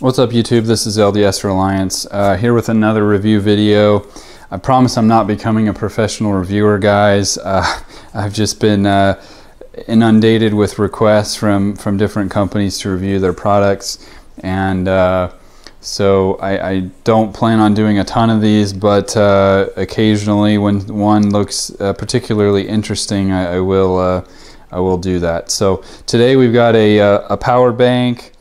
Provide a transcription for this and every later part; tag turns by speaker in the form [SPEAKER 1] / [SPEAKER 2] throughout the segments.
[SPEAKER 1] What's up YouTube, this is LDS Reliance, here with another review video. I promise I'm not becoming a professional reviewer, guys. I've just been inundated with requests from different companies to review their products, and so I don't plan on doing a ton of these, but occasionally when one looks particularly interesting, I will do that. So today we've got a power bank.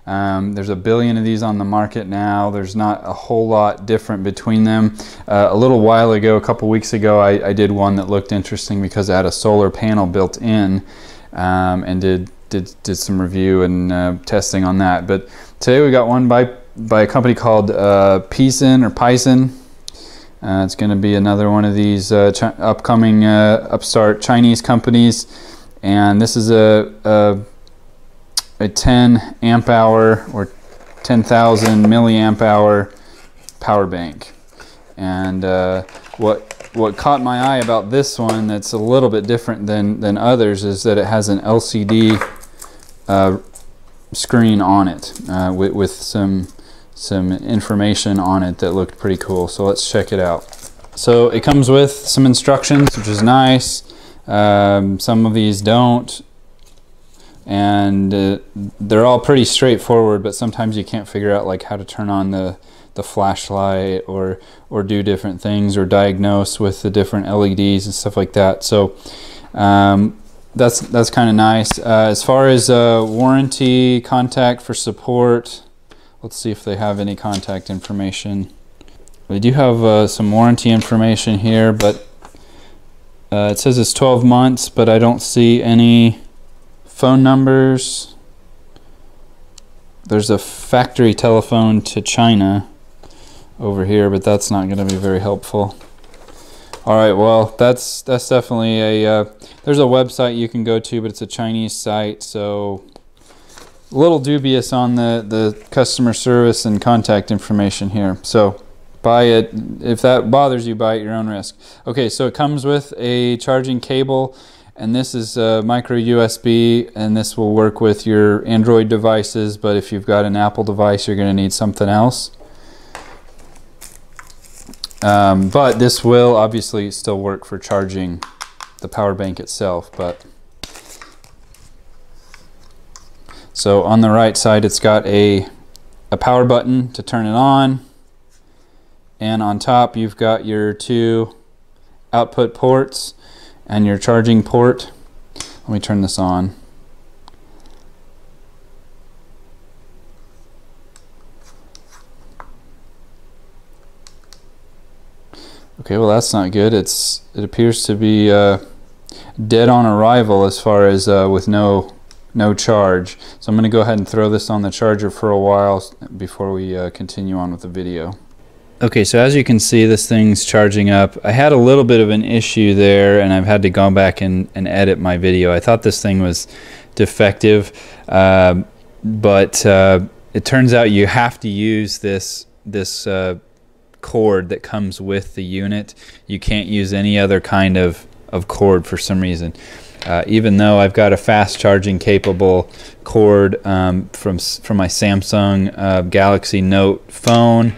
[SPEAKER 1] There's a billion of these on the market now. There's not a whole lot different between them. A little while ago, a couple weeks ago, I did one that looked interesting because it had a solar panel built in, and did some review and testing on that. But today we got one by a company called Pisen or Pisen. It's going to be another one of these upcoming upstart Chinese companies, and this is a 10 amp hour or 10,000 milliamp hour power bank. And what caught my eye about this one that's a little bit different than others is that it has an LCD screen on it with some information on it that looked pretty cool. So let's check it out. So it comes with some instructions, which is nice. Some of these don't. And they're all pretty straightforward, but sometimes you can't figure out like how to turn on the flashlight or do different things or diagnose with the different LEDs and stuff like that. So that's kind of nice. As far as warranty, contact for support, let's see if they have any contact information. They do have some warranty information here, but it says it's 12 months, but I don't see any phone numbers. There's a factory telephone to China over here, but that's not going to be very helpful. All right, well, that's definitely a there's a website you can go to, but it's a Chinese site, so a little dubious on the customer service and contact information here. So buy it. If that bothers you, buy it at your own risk. Okay, so it comes with a charging cable, and this is micro USB, and this will work with your Android devices, but if you've got an Apple device, you're going to need something else. But this will obviously still work for charging the power bank itself. But so on the right side, it's got a power button to turn it on, and on top you've got your two output ports and your charging port. Let me turn this on. Okay, well that's not good. It appears to be dead on arrival as far as with no charge. So I'm going to go ahead and throw this on the charger for a while before we continue on with the video. Okay, so as you can see, this thing's charging up. I had a little bit of an issue there, and I've had to go back and edit my video. I thought this thing was defective, but it turns out you have to use this cord that comes with the unit. You can't use any other kind of cord for some reason. Even though I've got a fast charging capable cord from my Samsung Galaxy Note phone,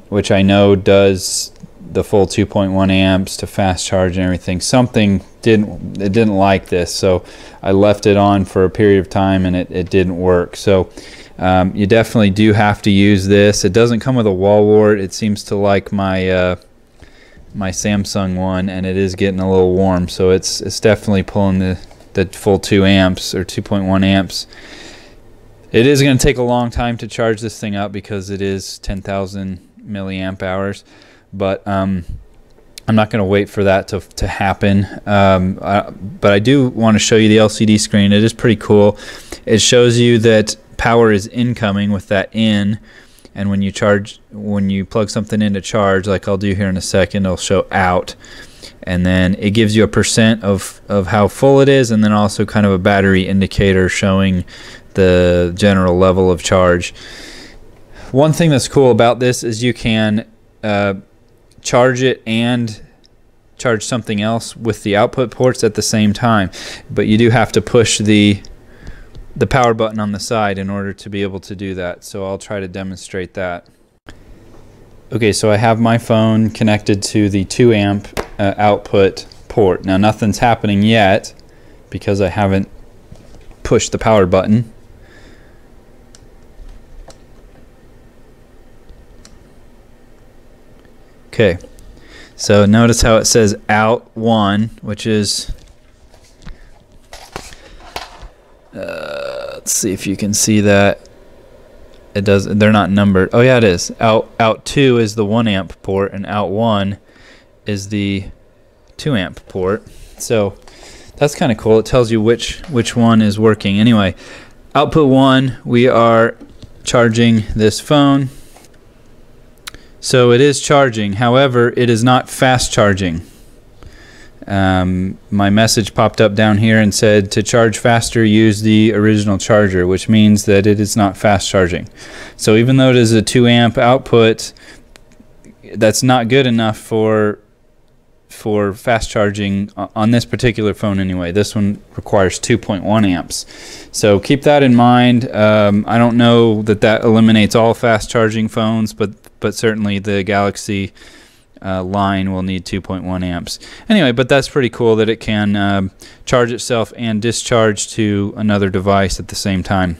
[SPEAKER 1] which I know does the full 2.1 amps to fast charge and everything. Something didn't like this, so I left it on for a period of time, and it didn't work. So you definitely do have to use this. It doesn't come with a wall wart. It seems to like my my Samsung one, and it is getting a little warm, so it's definitely pulling the full 2 amps or 2.1 amps. It is going to take a long time to charge this thing up because it is 10,000 milliamp hours, but I'm not going to wait for that to happen. But I do want to show you the LCD screen. It is pretty cool. It shows you that power is incoming with that in, and when you plug something in to charge, like I'll do here in a second, it'll show out, and then it gives you a percent of how full it is, and then also kind of a battery indicator showing the general level of charge. One thing that's cool about this is you can charge it and charge something else with the output ports at the same time, but you do have to push the the power button on the side in order to be able to do that. So I'll try to demonstrate that. Okay, so I have my phone connected to the 2 amp output port. Now nothing's happening yet because I haven't pushed the power button. Okay, so notice how it says out 1, which is let's see if you can see that. It does. They're not numbered. Oh yeah, it is. Out 2 is the 1 amp port, and out 1 is the 2 amp port. So that's kind of cool. It tells you which one is working. Anyway, output 1, we are charging this phone. So it is charging. However, it is not fast charging. My message popped up down here and said to charge faster, use the original charger, which means that it is not fast charging. So even though it is a 2 amp output, that's not good enough for fast charging on this particular phone anyway. This one requires 2.1 amps. So keep that in mind. I don't know that eliminates all fast charging phones, but certainly the Galaxy line will need 2.1 amps. Anyway, but that's pretty cool that it can charge itself and discharge to another device at the same time.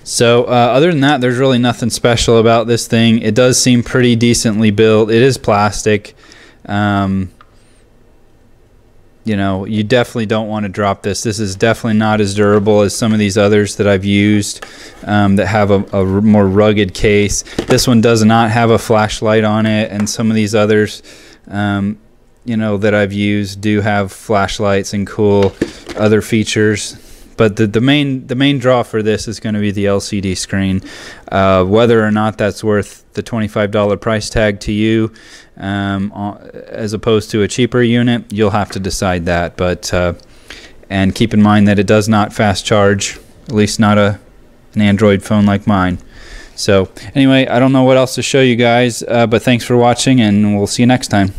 [SPEAKER 1] So other than that, there's really nothing special about this thing. It does seem pretty decently built. It is plastic. You know, you definitely don't want to drop this. This is definitely not as durable as some of these others that I've used that have a more rugged case. This one does not have a flashlight on it, and some of these others, you know, that I've used do have flashlights and cool other features. But the main draw for this is going to be the LCD screen. Whether or not that's worth the $25 price tag to you, as opposed to a cheaper unit, you'll have to decide that. But and keep in mind that it does not fast charge, at least not an Android phone like mine. So anyway, I don't know what else to show you guys, but thanks for watching, and we'll see you next time.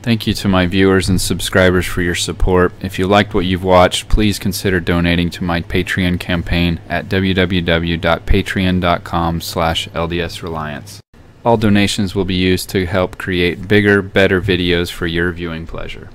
[SPEAKER 1] Thank you to my viewers and subscribers for your support. If you liked what you've watched, please consider donating to my Patreon campaign at www.patreon.com/LDSReliance. All donations will be used to help create bigger, better videos for your viewing pleasure.